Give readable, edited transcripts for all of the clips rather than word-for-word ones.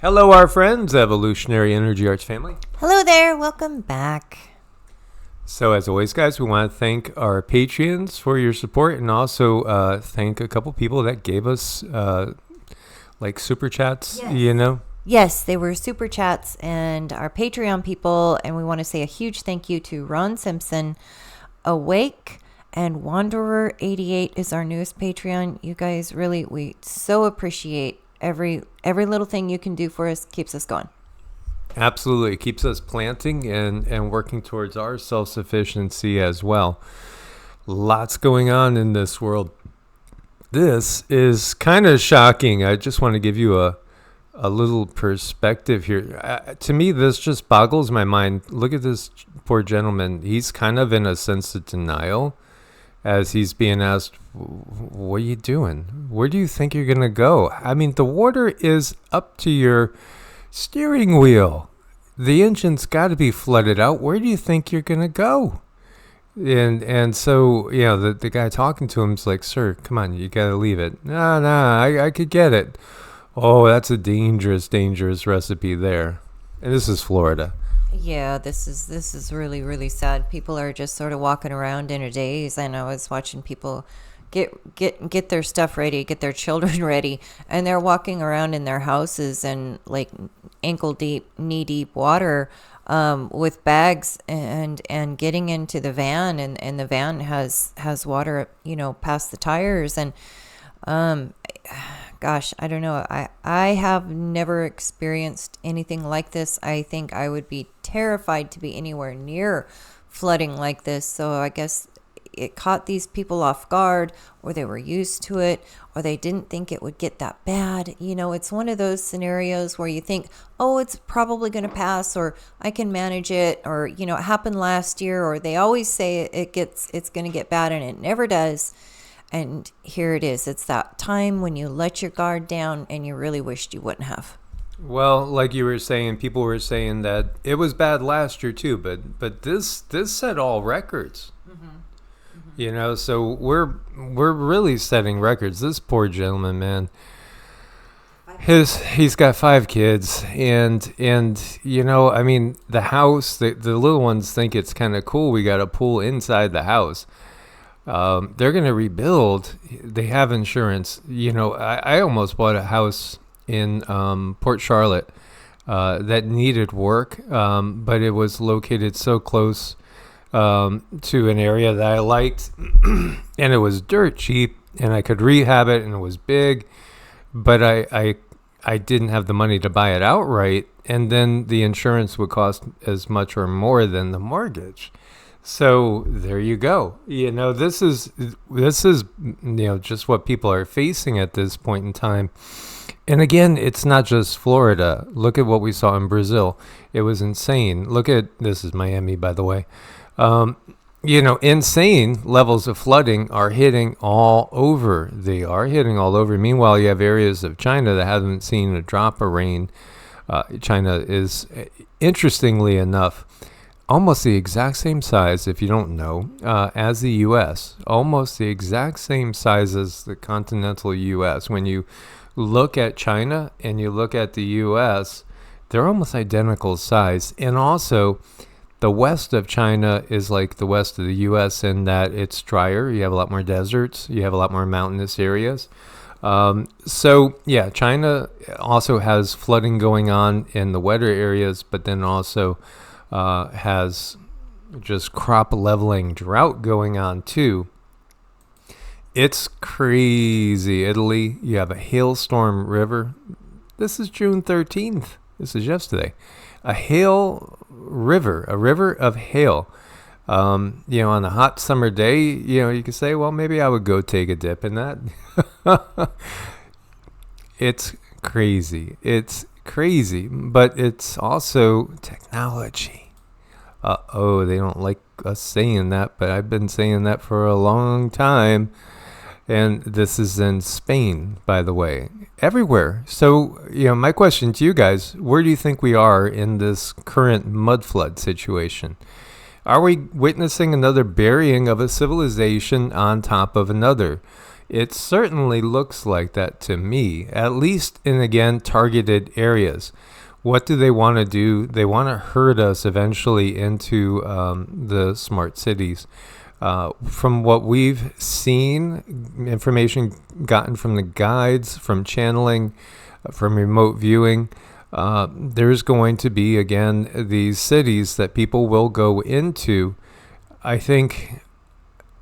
Hello, our friends, Evolutionary Energy Arts family. Hello there, welcome back. So, as always, guys, we want to thank our Patreons for your support and also thank a couple people that gave us super chats, Yes. Yes, they were super chats and our Patreon people, and we want to say a huge thank you to Ron Simpson, Awake, and Wanderer88 is our newest Patreon. You guys really, we so appreciate every little thing you can do for us. Keeps us going. Absolutely. It keeps us planting and working towards our self-sufficiency as well. Lots going on in this world. This is kind of shocking. I just want to give you a little perspective here. To me, this just boggles my mind. Look at this poor gentleman. He's kind of in a sense of denial as he's being asked, what are you doing? Where do you think you're going to go? I mean, the water is up to your steering wheel. The engine's got to be flooded out. Where do you think you're going to go? And so, the guy talking to him is like, sir, come on, you got to leave it. No, I could get it. Oh, that's a dangerous recipe there. And this is Florida. Yeah, this is really, really sad. People are just sort of walking around in a daze. And I was watching people get their stuff ready, get their children ready, and they're walking around in their houses and like ankle deep, knee deep water with bags and getting into the van, and the van has water, past the tires. And gosh, I don't know. I have never experienced anything like this. I think I would be terrified to be anywhere near flooding like this. So I guess it caught these people off guard, or they were used to it, or they didn't think it would get that bad. It's one of those scenarios where you think, oh, it's probably going to pass, or I can manage it, or, it happened last year, or they always say it's going to get bad, and it never does. And here it is. It's that time when you let your guard down and you really wished you wouldn't have. Well, like you were saying, people were saying that it was bad last year too, but this set all records. So we're really setting records. This poor gentleman, man. He's got 5 kids, and I mean, the house, the little ones think it's kind of cool. We got a pool inside the house. They're going to rebuild. They have insurance. I almost bought a house in Port Charlotte that needed work, but it was located so close to an area that I liked, and it was dirt cheap, and I could rehab it, and it was big, but I didn't have the money to buy it outright, and then the insurance would cost as much or more than the mortgage. So there you go. This is just what people are facing at this point in time. And again, it's not just Florida. Look at what we saw in Brazil. It was insane. This is Miami, by the way. Insane levels of flooding are hitting all over. They are hitting all over. Meanwhile, you have areas of China that haven't seen a drop of rain. China is, interestingly enough, almost the exact same size, if you don't know, as the U.S. Almost the exact same size as the continental U.S. When you look at China and you look at the U.S., they're almost identical size. And also, the west of China is like the west of the U.S. in that it's drier. You have a lot more deserts. You have a lot more mountainous areas. China also has flooding going on in the wetter areas, but then also has just crop leveling drought going on too. It's crazy. Italy, you have a hailstorm river. This is June 13th. This is yesterday. A river of hail. On a hot summer day, you could say, well, maybe I would go take a dip in that. It's crazy. But it's also technology. They don't like us saying that, but I've been saying that for a long time. And this is in Spain, by the way, everywhere. So, my question to you guys, where do you think we are in this current mudflood situation? Are we witnessing another burying of a civilization on top of another? It certainly looks like that to me, at least in, again, targeted areas. What do they want to do? They want to herd us eventually into the smart cities. From what we've seen, information gotten from the guides, from channeling, from remote viewing, there's going to be, again, these cities that people will go into. I think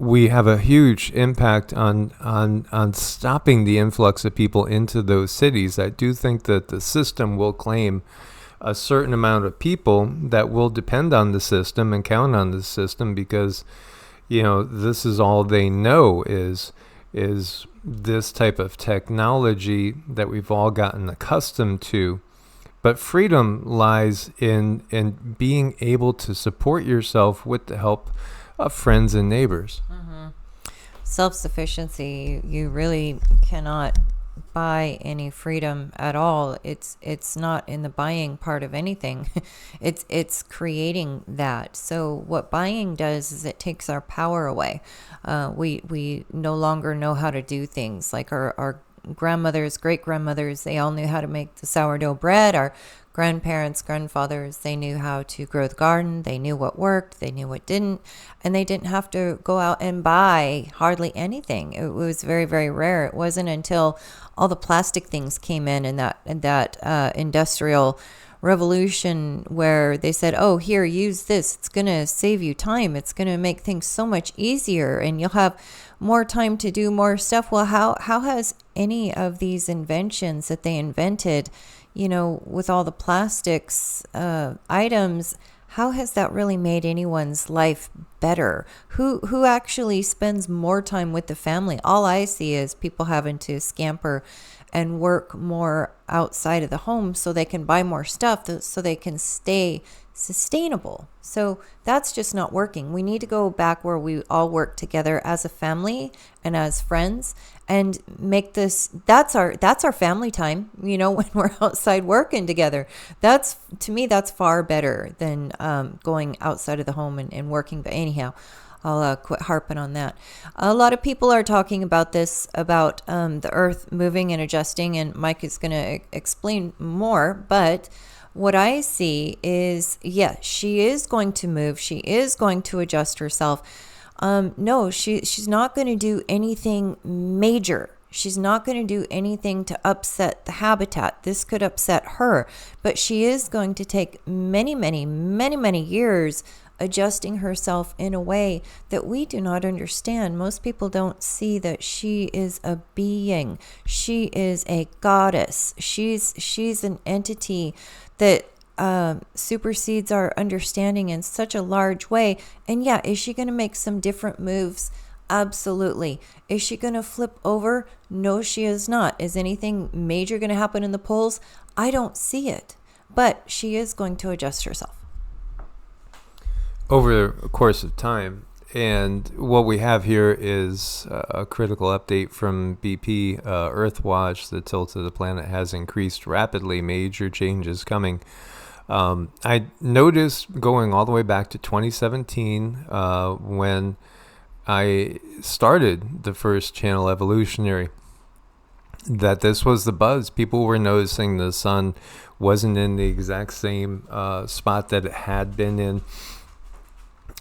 we have a huge impact on stopping the influx of people into those cities. I do think that the system will claim a certain amount of people that will depend on the system and count on the system, because, you know, this is all they know is this type of technology that we've all gotten accustomed to. But freedom lies in being able to support yourself with the help of friends and neighbors. Self-sufficiency, you really cannot buy any freedom at all. It's not in the buying part of anything. It's creating that. So what buying does is it takes our power away. We no longer know how to do things like our grandmothers, great-grandmothers, they all knew how to make the sourdough bread. Our grandparents, grandfathers, they knew how to grow the garden. They knew what worked. They knew what didn't. And they didn't have to go out and buy hardly anything. It was very, very rare. It wasn't until all the plastic things came in that industrial revolution where they said, oh, here, use this. It's going to save you time. It's going to make things so much easier, and you'll have more time to do more stuff. Well, how has any of these inventions that they invented, you know, with all the plastics items, how has that really made anyone's life better? Who actually spends more time with the family? All I see is people having to scamper and work more outside of the home so they can buy more stuff, so they can stay sustainable. So that's just not working. We need to go back where we all work together as a family and as friends and make this, that's our family time, you know, when we're outside working together. That's, to me, that's far better than going outside of the home and working. But anyhow, I'll quit harping on that. A lot of people are talking about this, about the earth moving and adjusting, and Mike is going to explain more. But what I see is, yeah, she is going to move. She is going to adjust herself. No, she's not going to do anything major. She's not going to do anything to upset the habitat. This could upset her. But she is going to take many, many, many, many years adjusting herself in a way that we do not understand. Most people don't see that she is a being. She is a goddess. She's an entity that supersedes our understanding in such a large way. And yeah, is she going to make some different moves? Absolutely. Is she going to flip over? No, she is not. Is anything major going to happen in the poles? I don't see it. But she is going to adjust herself over the course of time. And what we have here is a critical update from BP Earthwatch. The tilt of the planet has increased rapidly. Major changes coming. I noticed going all the way back to 2017 when I started the first channel Evolutionary, that this was the buzz. People were noticing the sun wasn't in the exact same spot that it had been in.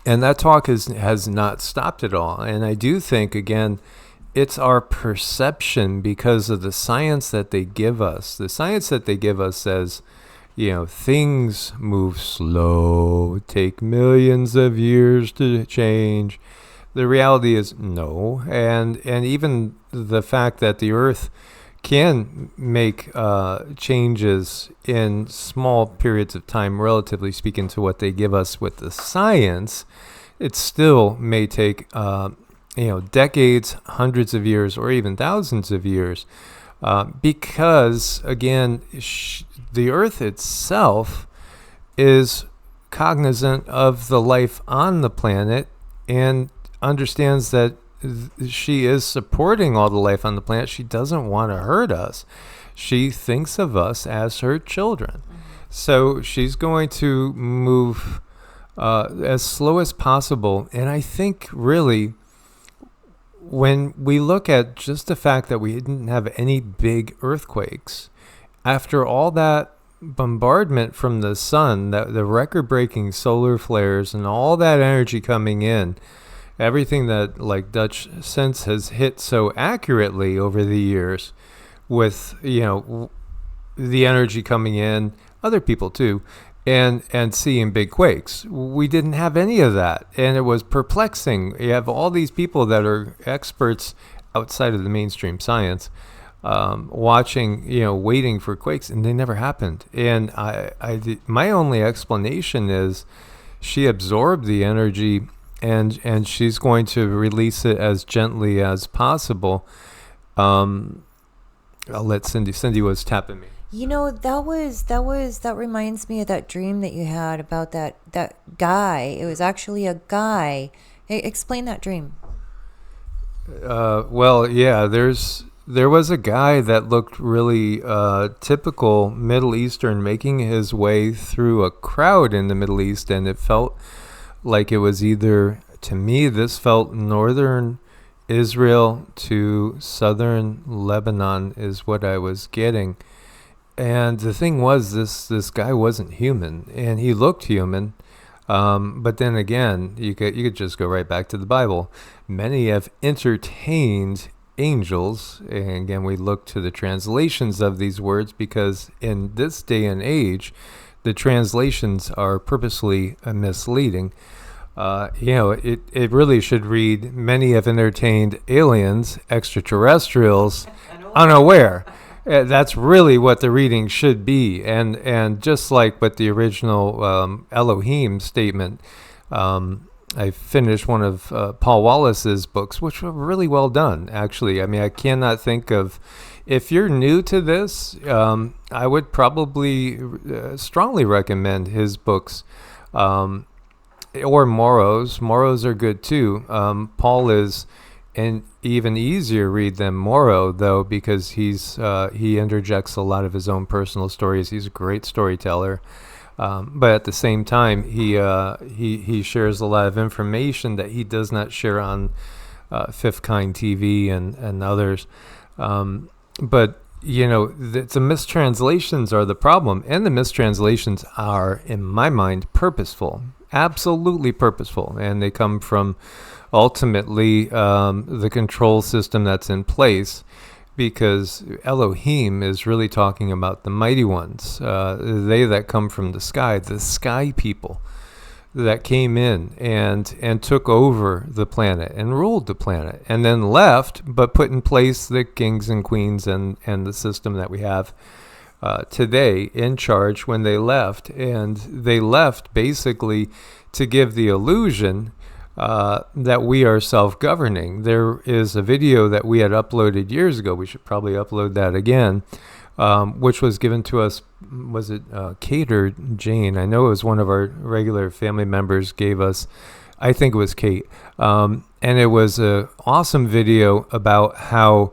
And that talk has not stopped at all. And I do think, again, it's our perception because of the science that they give us. The science that they give us says, you know, things move slow, take millions of years to change. The reality is no. And even the fact that the Earth can make changes in small periods of time, relatively speaking to what they give us with the science, it still may take decades, hundreds of years, or even thousands of years, because again, the Earth itself is cognizant of the life on the planet and understands that she is supporting all the life on the planet. She doesn't want to hurt us. She thinks of us as her children. So she's going to move as slow as possible. And I think really when we look at just the fact that we didn't have any big earthquakes, after all that bombardment from the sun, the record-breaking solar flares and all that energy coming in, everything that like Dutch Sense has hit so accurately over the years with, the energy coming in, other people too, and seeing big quakes. We didn't have any of that, and it was perplexing. You have all these people that are experts outside of the mainstream science, watching, waiting for quakes, and they never happened. And my only explanation is she absorbed the energy, and she's going to release it as gently as possible. I'll let Cindy. Cindy was tapping me. That reminds me of that dream that you had about that guy. It was actually a guy. Hey, explain that dream. Well, yeah, there was a guy that looked really typical Middle Eastern, making his way through a crowd in the Middle East, and it felt like it was either, to me, this felt northern Israel to southern Lebanon is what I was getting. And the thing was, this guy wasn't human, and he looked human. But then again, you could just go right back to the Bible. Many have entertained angels, and again, we look to the translations of these words because in this day and age, the translations are purposely misleading. It really should read, many have entertained aliens, extraterrestrials, unaware. That's really what the reading should be. And just like with the original Elohim statement, I finished one of Paul Wallace's books, which were really well done, actually. I mean, I cannot think of, if you're new to this, I would probably strongly recommend his books, or Morrow's. Morrow's are good too. Paul is an even easier read than Morrow, though, because he interjects a lot of his own personal stories. He's a great storyteller. But at the same time, he shares a lot of information that he does not share on Fifth Kind TV and others. But the mistranslations are the problem, and the mistranslations are, in my mind, purposeful, absolutely purposeful, and they come from ultimately the control system that's in place. Because Elohim is really talking about the mighty ones, they that come from the sky people that came in and took over the planet and ruled the planet, and then left, but put in place the kings and queens and the system that we have today in charge when they left. And they left basically to give the illusion that we are self-governing. There is a video that we had uploaded years ago. We should probably upload that again, which was given to us. Was it Kate or Jane? I know it was one of our regular family members gave us. I think it was Kate. And it was an awesome video about how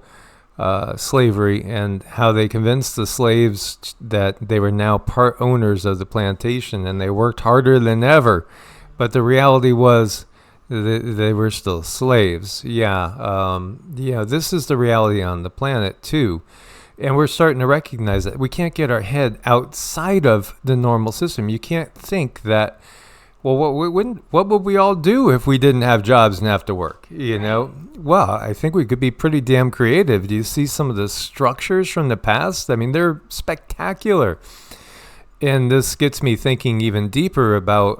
slavery and how they convinced the slaves that they were now part owners of the plantation and they worked harder than ever. But the reality was, they were still slaves. This is the reality on the planet too. And we're starting to recognize that we can't get our head outside of the normal system. You can't think that, well, what would we all do if we didn't have jobs and have to work? Well, I think we could be pretty damn creative. Do you see some of the structures from the past? I mean, they're spectacular. And this gets me thinking even deeper about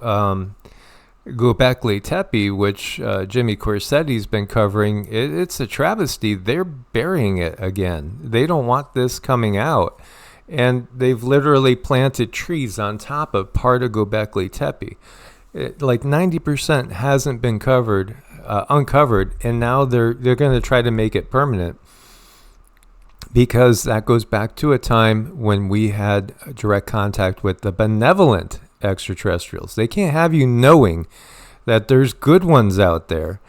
Göbekli Tepe, which Jimmy Corsetti's been covering. It's a travesty. They're burying it again. They don't want this coming out. And they've literally planted trees on top of part of Göbekli Tepe. Like 90% hasn't been uncovered, and now they're going to try to make it permanent. Because that goes back to a time when we had direct contact with the benevolent extraterrestrials. They can't have you knowing that there's good ones out there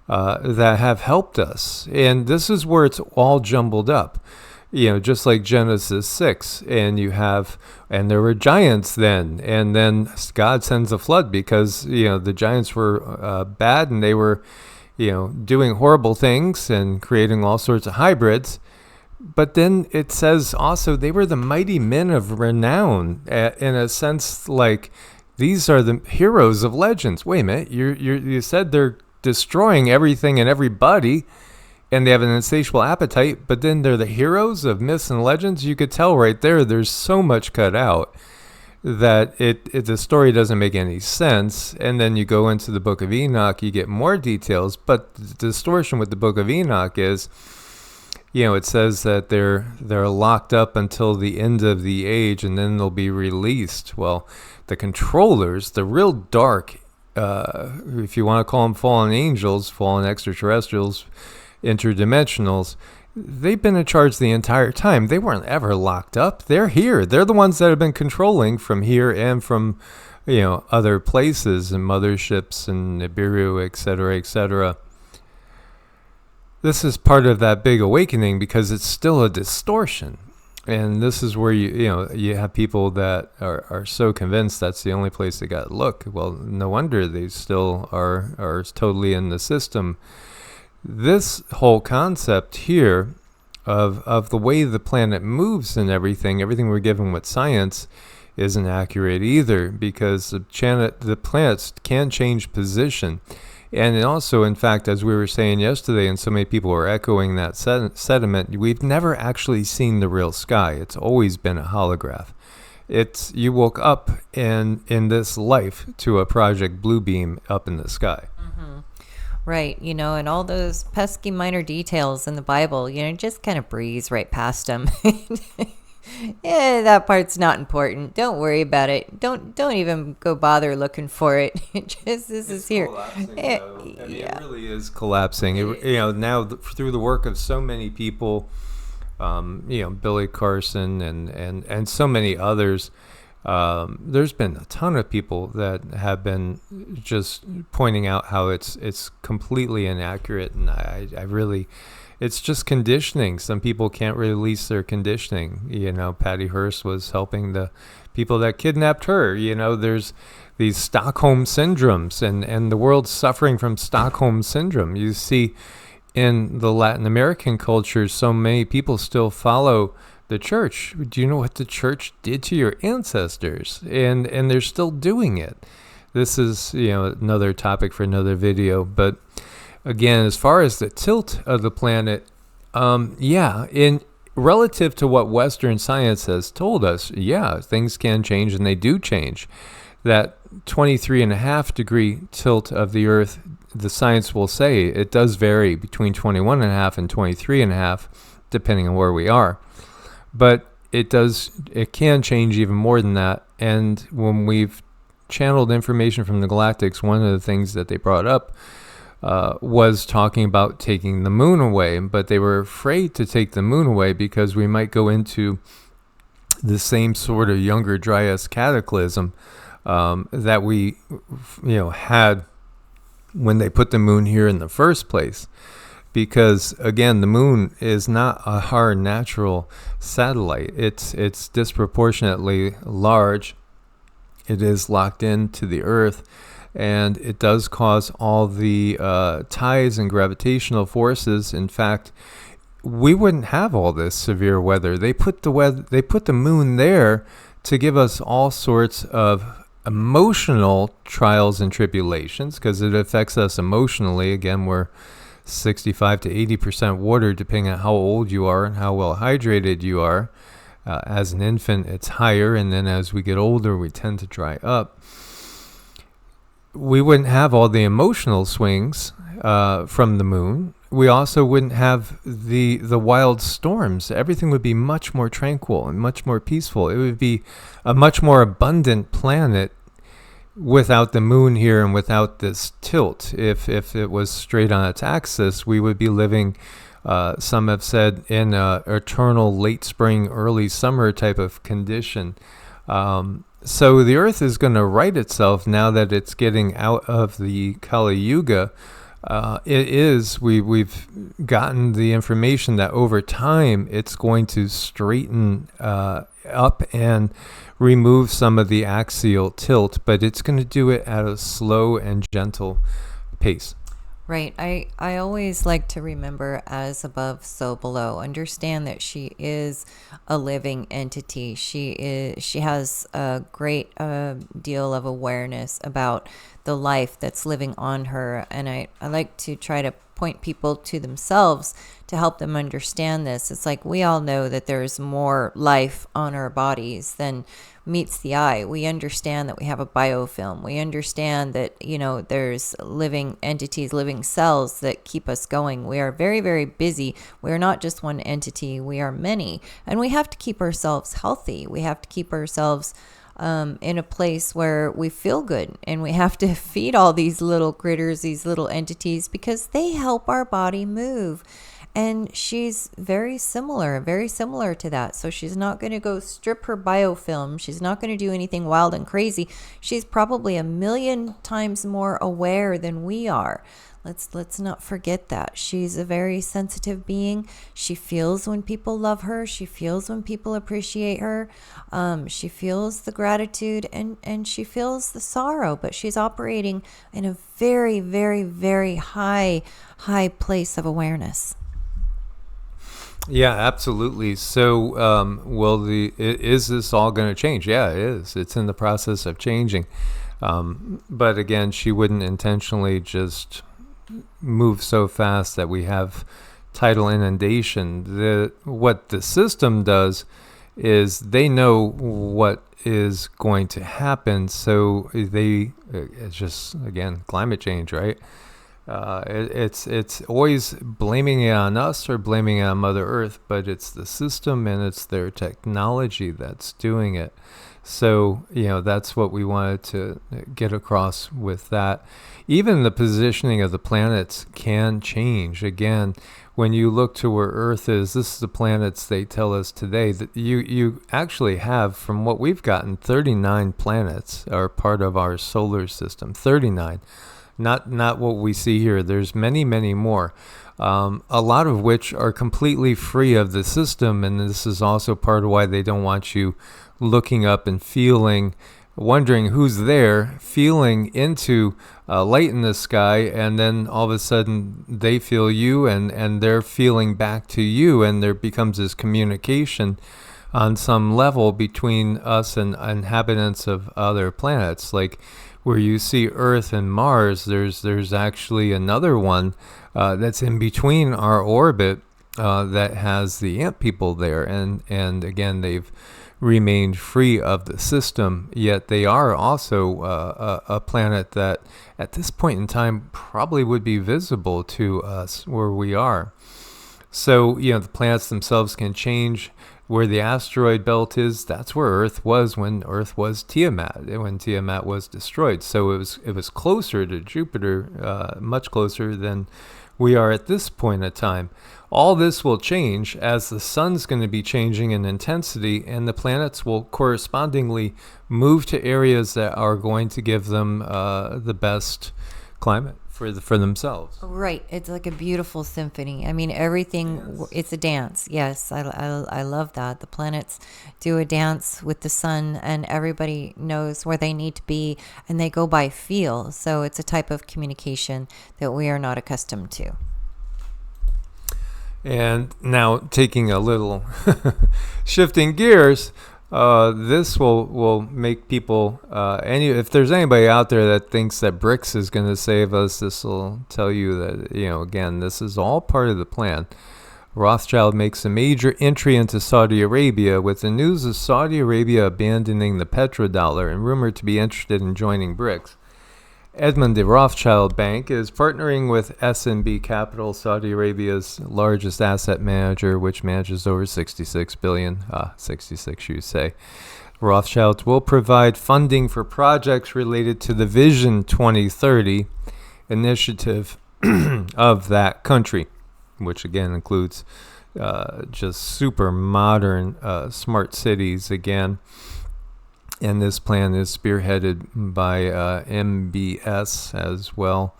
that have helped us. And this is where it's all jumbled up. Just like Genesis 6, and there were giants then, and then God sends a flood because, the giants were bad, and they were doing horrible things and creating all sorts of hybrids. But then it says also they were the mighty men of renown, in a sense, like these are the heroes of legends. Wait a minute, you said they're destroying everything and everybody, and they have an insatiable appetite, but then they're the heroes of myths and legends. You could tell right there's so much cut out that the story doesn't make any sense. And then you go into the Book of Enoch, you get more details, but the distortion with the Book of Enoch is, it says that they're locked up until the end of the age, and then they'll be released. Well, the controllers, the real dark, if you want to call them fallen angels, fallen extraterrestrials, interdimensionals, they've been in charge the entire time. They weren't ever locked up. They're here. They're the ones that have been controlling from here and from, other places and motherships and Nibiru, etc., etc. This is part of that big awakening because it's still a distortion. And this is where you have people that are so convinced that's the only place they got to look. Well, no wonder they still are totally in the system. This whole concept here of the way the planet moves and everything we're given with science isn't accurate either, because the planets can change position. And also, in fact, as we were saying yesterday, and so many people were echoing that sentiment, we've never actually seen the real sky. It's always been a holograph. You woke up in this life to a Project Bluebeam up in the sky. Mm-hmm. Right, and all those pesky minor details in the Bible, just kind of breeze right past them. Yeah, that part's not important. Don't worry about it. Don't even go bother looking for it. This is here. It really is collapsing. Now through the work of so many people, Billy Carson and so many others, there's been a ton of people that have been just pointing out how it's completely inaccurate, and I really. It's just conditioning. Some people can't release their conditioning. Patty Hearst was helping the people that kidnapped her. There's these Stockholm syndromes, and the world's suffering from Stockholm syndrome. You see in the Latin American culture, so many people still follow the church. Do you know what the church did to your ancestors? And they're still doing it. This is, another topic for another video, but again, as far as the tilt of the planet, in relative to what Western science has told us, things can change, and they do change. That 23.5 degree tilt of the Earth, the science will say it does vary between 21.5 and 23.5, depending on where we are. But it can change even more than that. And when we've channeled information from the galactics, one of the things that they brought up was talking about taking the moon away, but they were afraid to take the moon away because we might go into the same sort of Younger Dryas cataclysm that we had when they put the moon here in the first place. Because again, the moon is not a hard natural satellite. It's disproportionately large. It is locked into the Earth. And it does cause all the tides and gravitational forces. In fact, we wouldn't have all this severe weather. They put the moon there to give us all sorts of emotional trials and tribulations, because it affects us emotionally. Again, we're 65 to 80% water, depending on how old you are and how well hydrated you are. As an infant, it's higher, and then as we get older, we tend to dry up. We wouldn't have all the emotional swings from the moon. We also wouldn't have the wild storms. Everything would be much more tranquil and much more peaceful. It would be a much more abundant planet without the moon here and without this tilt. If it was straight on its axis, we would be living, some have said, in an eternal late spring, early summer type of condition. So the Earth is going to right itself now that it's getting out of the Kali Yuga. We've gotten the information that over time it's going to straighten up and remove some of the axial tilt, but it's going to do it at a slow and gentle pace. Right. I always like to remember as above, so below. Understand that she is a living entity. She has a great deal of awareness about the life that's living on her. And I like to try to point people to themselves to help them understand this. It's like we all know that there's more life on our bodies than meets the eye. We understand that we have a biofilm. We understand that, there's living entities, living cells that keep us going. We are very, very busy. We are not just one entity. We are many. And we have to keep ourselves healthy. We have to keep ourselves in a place where we feel good, and we have to feed all these little critters, these little entities, because they help our body move. And she's very similar to that. So she's not going to go strip her biofilm. She's not going to do anything wild and crazy. She's probably 1,000,000 times more aware than we are. Let's not forget that. She's a very sensitive being. She feels when people love her. She feels when people appreciate her. She feels the gratitude, and she feels the sorrow, but she's operating in a very, very, very high place of awareness. Yeah, absolutely. So, is this all going to change? Yeah, it is. It's in the process of changing. But again, she wouldn't intentionally just move so fast that we have tidal inundation. What the system does is they know what is going to happen. So it's just, again, climate change, right? It's always blaming it on us or blaming it on Mother Earth, but it's the system and it's their technology that's doing it. So, that's what we wanted to get across with that. Even the positioning of the planets can change. Again, when you look to where Earth is, this is the planets they tell us today that you actually have, from what we've gotten, 39 planets are part of our solar system. 39. Not what we see here. There's many, many more, a lot of which are completely free of the system. And this is also part of why they don't want you looking up and wondering who's there, feeling into light in the sky, and then all of a sudden they feel you, and they're feeling back to you, and there becomes this communication on some level between us and inhabitants of other planets. Like, where you see Earth and Mars, there's actually another one that's in between our orbit that has the ant people there, and again, they've remained free of the system, yet they are also a planet that at this point in time probably would be visible to us where we are. So, the planets themselves can change. Where the asteroid belt is, that's where Earth was when Earth was Tiamat, when Tiamat was destroyed. So it was closer to Jupiter, much closer than we are at this point in time. All this will change as the sun's going to be changing in intensity, and the planets will correspondingly move to areas that are going to give them the best climate for themselves. Right. It's like a beautiful symphony. I mean, everything, yes. It's a dance. Yes, I love that. The planets do a dance with the sun, and everybody knows where they need to be, and they go by feel. So it's a type of communication that we are not accustomed to. And now, taking a little shifting gears, this will make people, if there's anybody out there that thinks that BRICS is going to save us, this will tell you that, again, this is all part of the plan. Rothschild makes a major entry into Saudi Arabia with the news of Saudi Arabia abandoning the petrodollar and rumored to be interested in joining BRICS. Edmond de Rothschild Bank is partnering with SNB Capital, Saudi Arabia's largest asset manager, which manages over 66 billion. 66, you say. Rothschild will provide funding for projects related to the Vision 2030 initiative of that country, which again includes just super modern smart cities again. And this plan is spearheaded by MBS as well.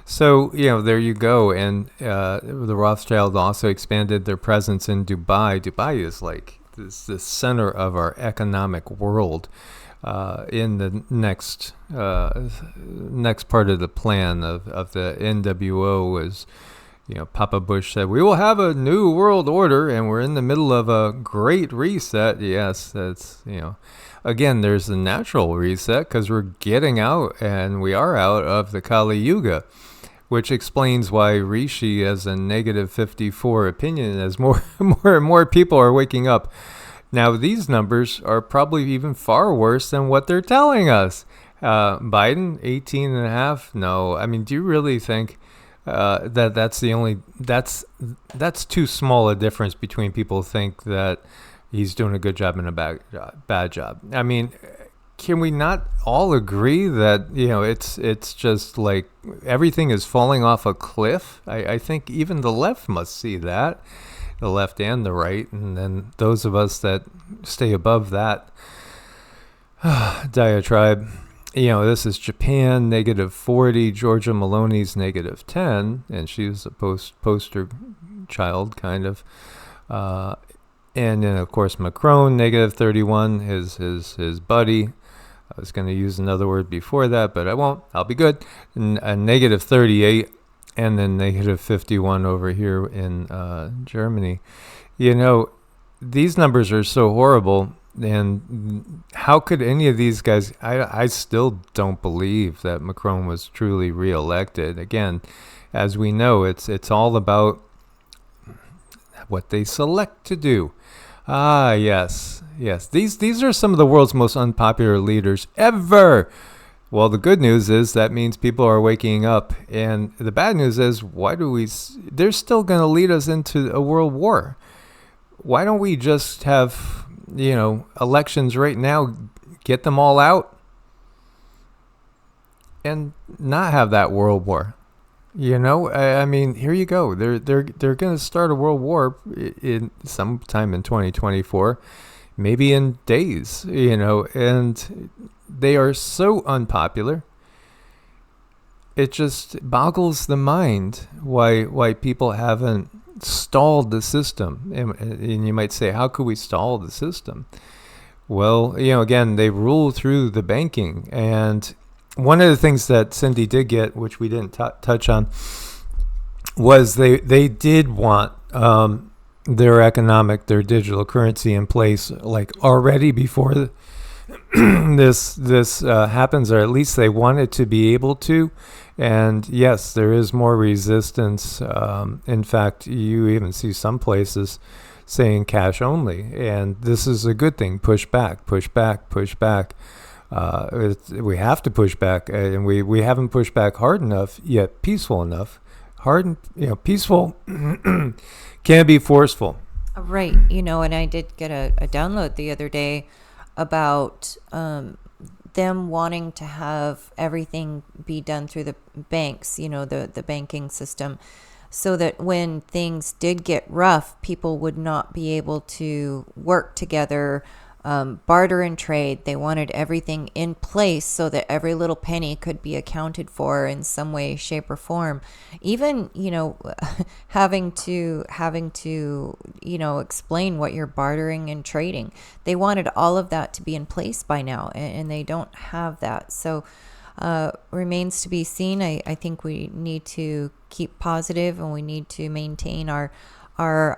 So, there you go. And the Rothschild also expanded their presence in Dubai. Dubai is like is the center of our economic world. In the next part of the plan of the NWO is, Papa Bush said, we will have a new world order, and we're in the middle of a great reset. Yes, that's, again, there's the natural reset because we're getting out, and we are out of the Kali Yuga, which explains why Rishi has a negative 54 opinion as more and more people are waking up. Now, these numbers are probably even far worse than what they're telling us. Biden, 18.5. No, I mean, do you really think that's too small a difference between people think that he's doing a good job and a bad job? I mean, can we not all agree that, it's just like everything is falling off a cliff? I think even the left must see that. The left and the right, and then those of us that stay above that diatribe. This is Japan, negative 40, Georgia Maloney's negative 10, and she was a poster child, kind of. And then, of course, Macron, negative 31, his buddy. I was going to use another word before that, but I won't. I'll be good. A negative 38. And then negative 51 over here in Germany. These numbers are so horrible. And how could any of these guys... I still don't believe that Macron was truly reelected. Again, as we know, it's all about what they select to do. Yes. These are some of the world's most unpopular leaders ever. Well, the good news is that means people are waking up. And the bad news is, they're still going to lead us into a world war. Why don't we just have, elections right now, get them all out, and not have that world war? I mean, here you go. They're going to start a world war in sometime in 2024, maybe in days, and they are so unpopular. It just boggles the mind why people haven't stalled the system. And you might say, how could we stall the system? Well, again, they rule through the banking. And one of the things that Cindy did get, which we didn't touch on, was they did want their digital currency in place, like already before this happens, or at least they wanted to be able to. And yes, there is more resistance. In fact, you even see some places saying cash only, and this is a good thing. Push back. We have to push back, and we haven't pushed back hard enough yet, peaceful enough. Peaceful can be forceful. Right. And I did get a download the other day about them wanting to have everything be done through the banks, the banking system, so that when things did get rough, people would not be able to work together, barter and trade. They wanted everything in place so that every little penny could be accounted for in some way, shape, or form. Even, having to explain what you're bartering and trading. They wanted all of that to be in place by now, and they don't have that. So remains to be seen. I think we need to keep positive, and we need to maintain our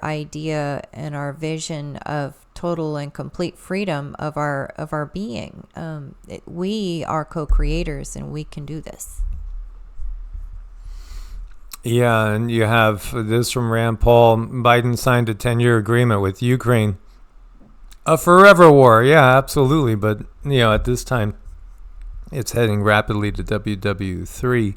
idea and our vision of total and complete freedom of our being. We are co-creators, and we can do this. Yeah, and you have this from Rand Paul. Biden signed a 10-year agreement with Ukraine. A forever war. Yeah, absolutely. But, at this time, it's heading rapidly to WW3.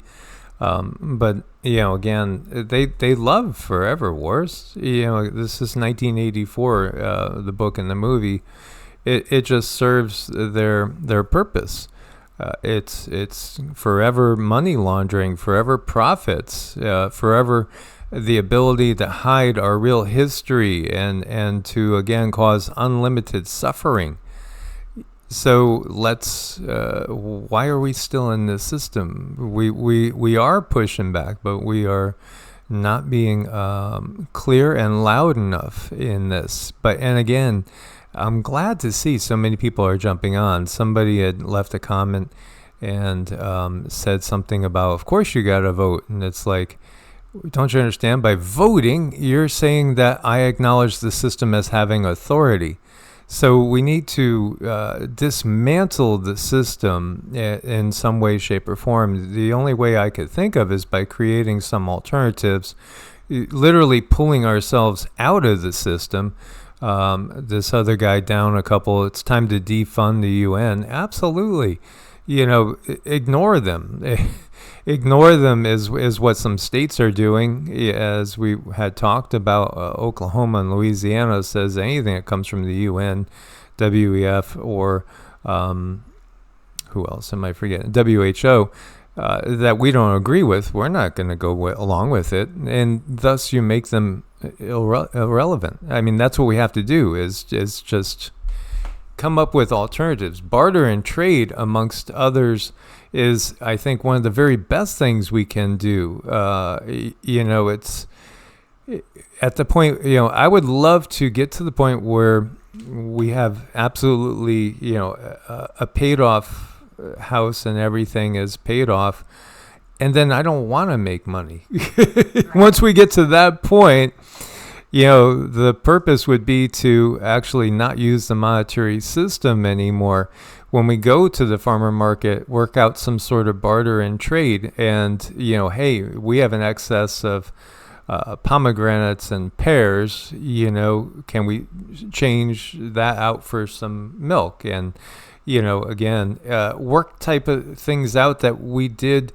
But, again, they love forever wars. This is 1984, the book and the movie. It just serves their purpose. It's forever money laundering, forever profits, forever the ability to hide our real history and to, again, cause unlimited suffering. So why are we still in this system? We are pushing back, but we are not being clear and loud enough in this. And again, I'm glad to see so many people are jumping on. Somebody had left a comment and said something about, of course you got to vote. And it's like, don't you understand? By voting, you're saying that I acknowledge the system as having authority. So we need to dismantle the system in some way, shape, or form. The only way I could think of is by creating some alternatives, literally pulling ourselves out of the system. This other guy down a couple, it's time to defund the UN. Absolutely. Ignore them. Ignore them is what some states are doing. As we had talked about, Oklahoma and Louisiana says anything that comes from the UN, WEF, or who else am I forgetting? WHO, that we don't agree with, we're not going to go along with it. And thus you make them irrelevant. I mean, that's what we have to do is just come up with alternatives. Barter and trade, amongst others, is, I think, one of the very best things we can do. It's at the point, I would love to get to the point where we have absolutely, a paid off house and everything is paid off. And then I don't want to make money. Once we get to that point, the purpose would be to actually not use the monetary system anymore. When we go to the farmer market, work out some sort of barter and trade, and hey, we have an excess of pomegranates and pears. Can we change that out for some milk? And again, work type of things out that we did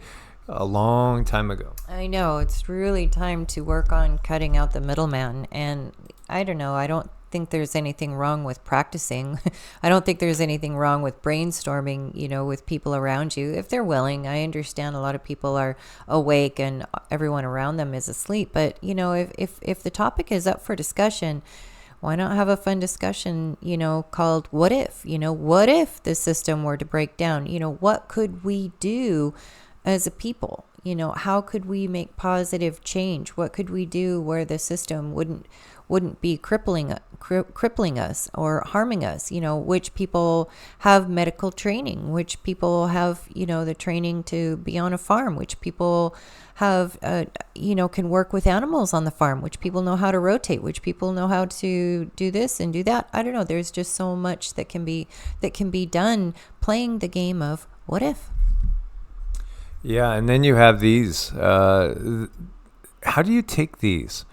a long time ago. I know, it's really time to work on cutting out the middleman. And I don't know, I don't think there's anything wrong with practicing. I don't think there's anything wrong with brainstorming, with people around you if they're willing. I understand a lot of people are awake and everyone around them is asleep, but if the topic is up for discussion, why not have a fun discussion, called what if? What if the system were to break down? What could we do as a people? How could we make positive change? What could we do where the system wouldn't be crippling us or harming us? Which people have medical training, which people have, the training to be on a farm, which people have, can work with animals on the farm, which people know how to rotate, which people know how to do this and do that. I don't know. There's just so much that can be done playing the game of what if. Yeah, and then you have these. How do you take these?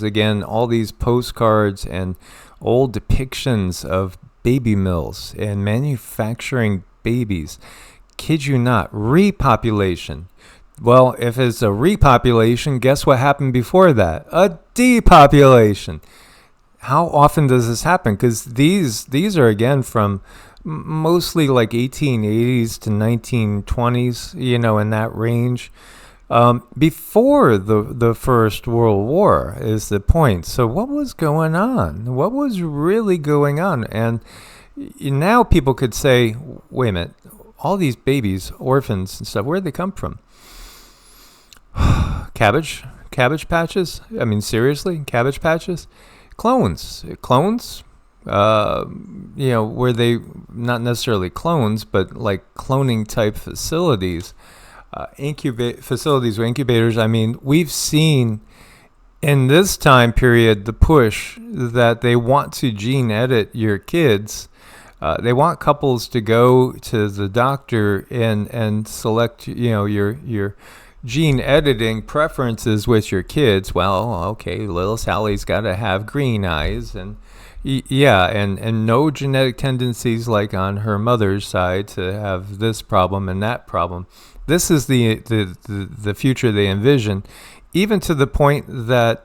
Again, all these postcards and old depictions of baby mills and manufacturing babies. Kid you not, repopulation. Well, if it's a repopulation, guess what happened before that? A depopulation. How often does this happen? Because these are, again, from mostly like 1880s to 1920s, in that range. Before the First World War is the point. So what was going on? What was really going on? And now people could say, wait a minute, all these babies, orphans and stuff, where'd they come from? Cabbage patches? I mean, seriously, cabbage patches? Clones? Were they not necessarily clones, but like cloning type facilities, facilities with incubators? I mean, we've seen in this time period the push that they want to gene edit your kids. They want couples to go to the doctor and select, your gene editing preferences with your kids. Well, okay, little Sally's got to have green eyes and and no genetic tendencies like on her mother's side to have this problem and that problem. This is the future they envision, even to the point that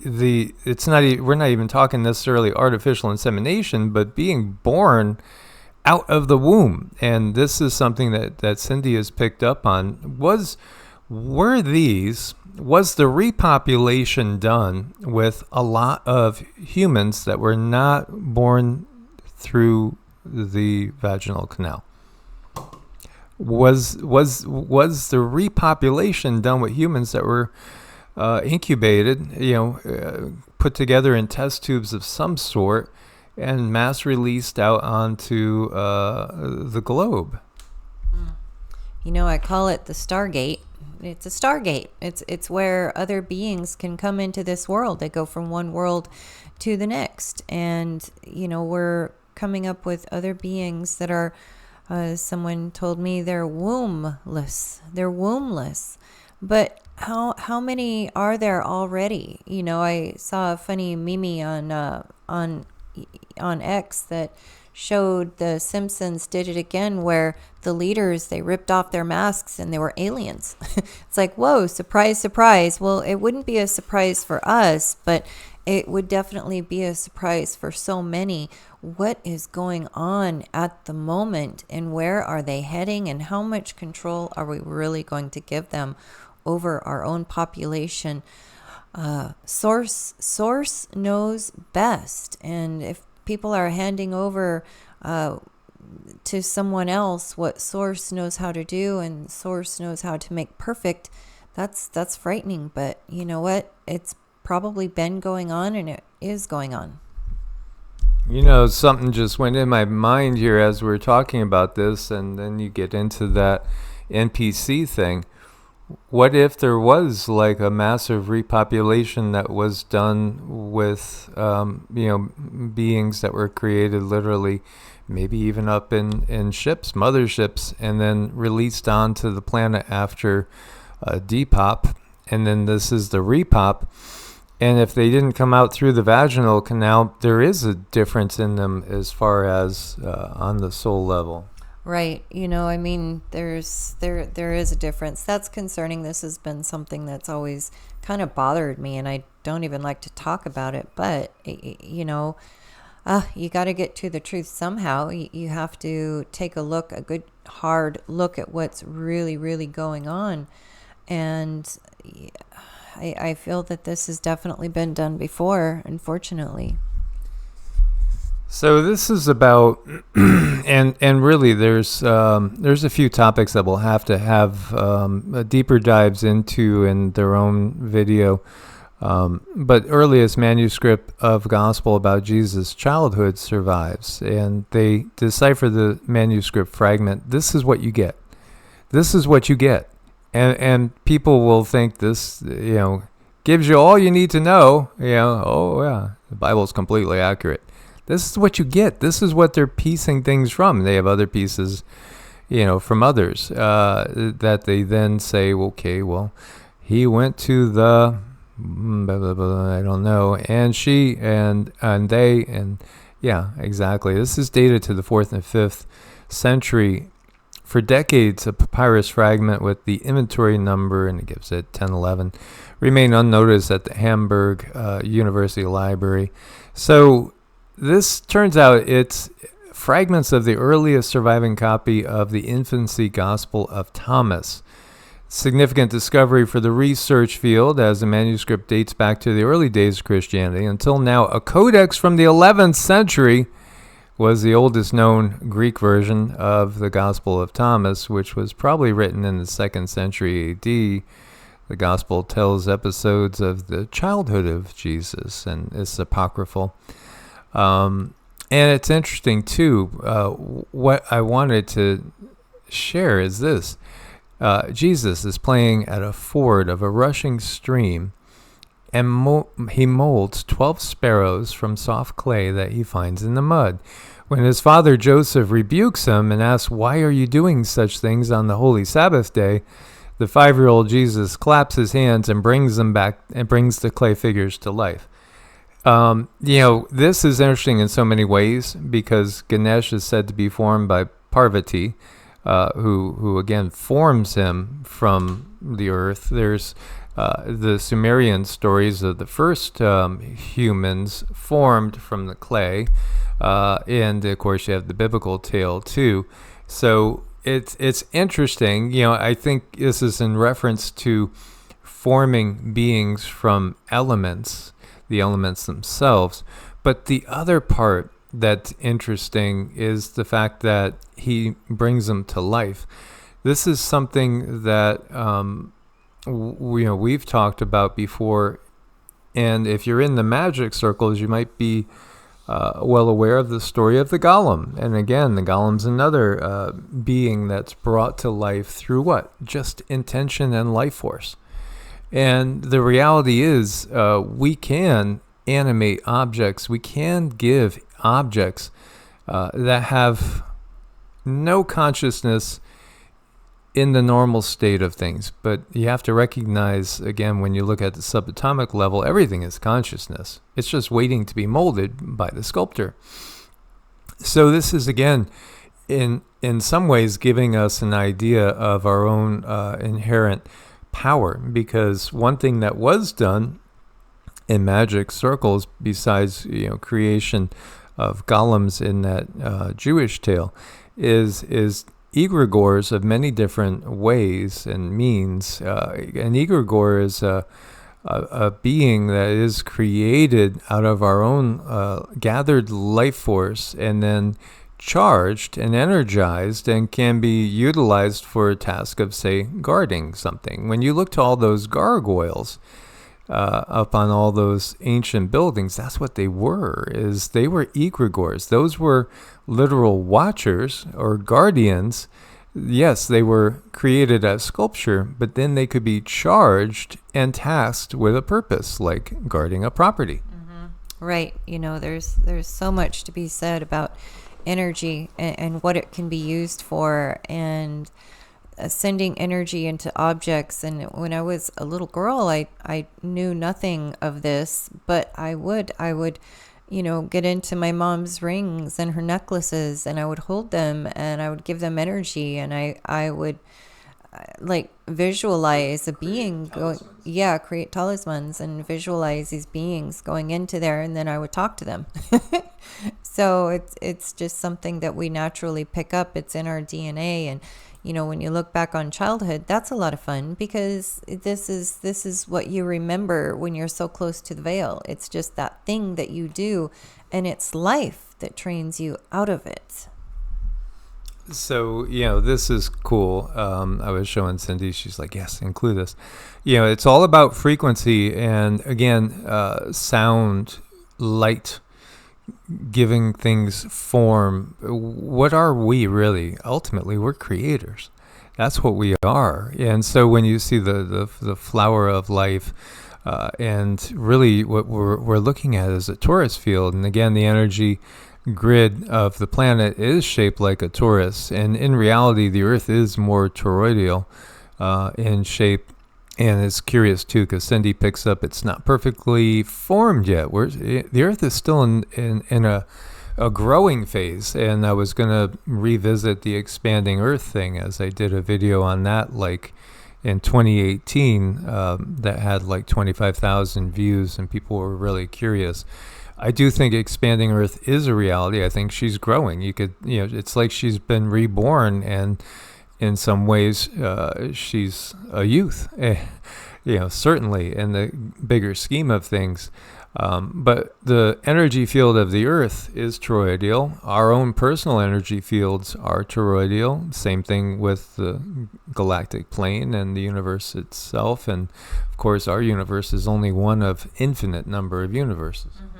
we're not even talking necessarily artificial insemination, but being born out of the womb. And this is something that Cindy has picked up on. Was the repopulation done with a lot of humans that were not born through the vaginal canal? Was the repopulation done with humans that were incubated, put together in test tubes of some sort, and mass released out onto the globe. I call it the Stargate. It's a Stargate. It's where other beings can come into this world. They go from one world to the next. And, we're coming up with other beings that are, someone told me they're wombless. They're wombless. But how many are there already? I saw a funny meme on X that showed the Simpsons did it again, where the leaders, they ripped off their masks and they were aliens. It's like, whoa, surprise, surprise. Well, it wouldn't be a surprise for us, but it would definitely be a surprise for so many. What is going on at the moment, and where are they heading, and how much control are we really going to give them over our own population? Source knows best, and if people are handing over to someone else what Source knows how to do and Source knows how to make perfect, that's frightening. But you know what? It's probably been going on, and it is going on. Something just went in my mind here as we were talking about this, and then you get into that NPC thing. What if there was like a massive repopulation that was done with, beings that were created literally, maybe even up in ships, motherships, and then released onto the planet after Depop, and then this is the repop. And if they didn't come out through the vaginal canal, there is a difference in them as far as on the soul level. Right. There is a difference. That's concerning. This has been something that's always kind of bothered me, and I don't even like to talk about it. But, you got to get to the truth somehow. You have to take a good hard look at what's really, really going on. And I feel that this has definitely been done before, unfortunately. So this is about, and really there's a few topics that we'll have to have deeper dives into in their own video. But earliest manuscript of gospel about Jesus' childhood survives, and they decipher the manuscript fragment. This is what you get. This is what you get. And people will think this, gives you all you need to know. Oh yeah, the Bible's completely accurate. This is what you get. This is what they're piecing things from. They have other pieces, from others that they then say, okay, well, he went to the, blah, blah, blah, I don't know, and she, and they, and yeah, exactly. This is dated to the 4th and 5th century. For decades, a papyrus fragment with the inventory number, and it gives it 1011, remained unnoticed at the Hamburg University Library. So this turns out it's fragments of the earliest surviving copy of the infancy Gospel of Thomas. Significant discovery for the research field, as the manuscript dates back to the early days of Christianity. Until now, a codex from the 11th century was the oldest known Greek version of the Gospel of Thomas, which was probably written in the 2nd century AD. The Gospel tells episodes of the childhood of Jesus, and it's apocryphal. And it's interesting, too. What I wanted to share is this. Jesus is playing at a ford of a rushing stream, and he molds 12 sparrows from soft clay that he finds in the mud. When his father Joseph rebukes him and asks, "Why are you doing such things on the holy Sabbath day?" the 5-year-old Jesus claps his hands and brings them back and brings the clay figures to life. This is interesting in so many ways, because Ganesh is said to be formed by Parvati, who again forms him from the earth. There's the Sumerian stories of the first humans formed from the clay, and of course you have the biblical tale too. So it's interesting. I think this is in reference to forming beings from elements, the elements themselves. But the other part that's interesting is the fact that he brings them to life. This is something that we've talked about before. And if you're in the magic circles, you might be well aware of the story of the golem. And again, the golem's another being that's brought to life through what? Just intention and life force. And the reality is we can animate objects. We can give objects that have no consciousness in the normal state of things. But you have to recognize, again, when you look at the subatomic level, everything is consciousness. It's just waiting to be molded by the sculptor. So this is, again, in some ways giving us an idea of our own inherent power, because one thing that was done in magic circles, besides creation of golems in that Jewish tale, is egregores of many different ways and means. An egregore is a being that is created out of our own gathered life force and then charged and energized and can be utilized for a task of, say, guarding something. When you look to all those gargoyles up on all those ancient buildings, that's what they were, is they were egregores. Those were literal watchers or guardians. Yes, they were created as sculpture, but then they could be charged and tasked with a purpose, like guarding a property. Mm-hmm. Right. There's so much to be said about energy and what it can be used for, and sending energy into objects. And when I was a little girl, I knew nothing of this, but I would get into my mom's rings and her necklaces, and I would hold them and I would give them energy, and I would like visualize a being going, create talismans and visualize these beings going into there, and then I would talk to them. So it's just something that we naturally pick up. It's in our DNA. And when you look back on childhood, that's a lot of fun, because this is what you remember when you're so close to the veil. It's just that thing that you do, and it's life that trains you out of it. So, this is cool. I was showing Cindy, she's like, yes, include this. It's all about frequency and, again, sound, light, giving things form. What are we really? Ultimately, we're creators. That's what we are. And so when you see the flower of life, and really what we're looking at is a torus field. And again, the energy grid of the planet is shaped like a torus. And in reality, the Earth is more toroidal in shape. And it's curious, too, because Cindy picks up it's not perfectly formed yet. The Earth is still in a growing phase. And I was going to revisit the expanding Earth thing, as I did a video on that like in 2018 that had like 25,000 views, and people were really curious. I do think expanding Earth is a reality. I think she's growing. It's like she's been reborn, and in some ways, she's a youth, certainly in the bigger scheme of things. But the energy field of the Earth is toroidal. Our own personal energy fields are toroidal. Same thing with the galactic plane and the universe itself. And, of course, our universe is only one of infinite number of universes. Mm-hmm.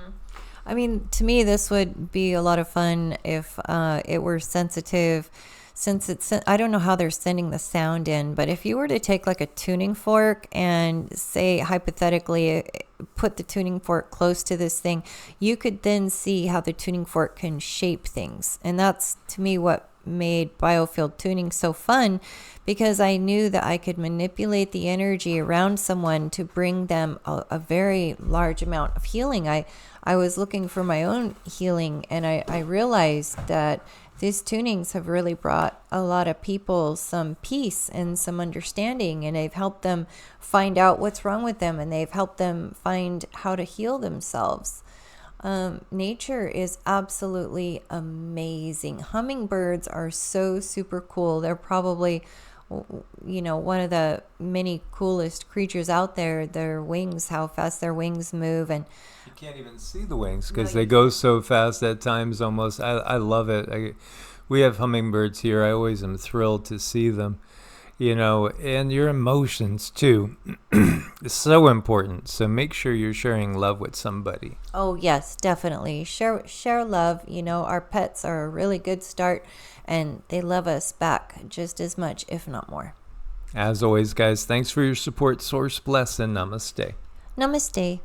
I mean, to me, this would be a lot of fun if it were sensitive. Since I don't know how they're sending the sound in, but if you were to take like a tuning fork and say, hypothetically, put the tuning fork close to this thing, you could then see how the tuning fork can shape things. And that's, to me, what made biofield tuning so fun, because I knew that I could manipulate the energy around someone to bring them a very large amount of healing. I was looking for my own healing, and I realized that these tunings have really brought a lot of people some peace and some understanding, and they've helped them find out what's wrong with them, and they've helped them find how to heal themselves. Nature is absolutely amazing. Hummingbirds are so super cool. They're probably, one of the many coolest creatures out there. Their wings, how fast their wings move, and you can't even see the wings because they go so fast at times. Almost, I love it. We have hummingbirds here. I always am thrilled to see them. and your emotions too. It's so important. So make sure you're sharing love with somebody. Oh, yes, definitely. Share love. Our pets are a really good start, and they love us back just as much, if not more. As always, guys, thanks for your support. Source bless and namaste. Namaste.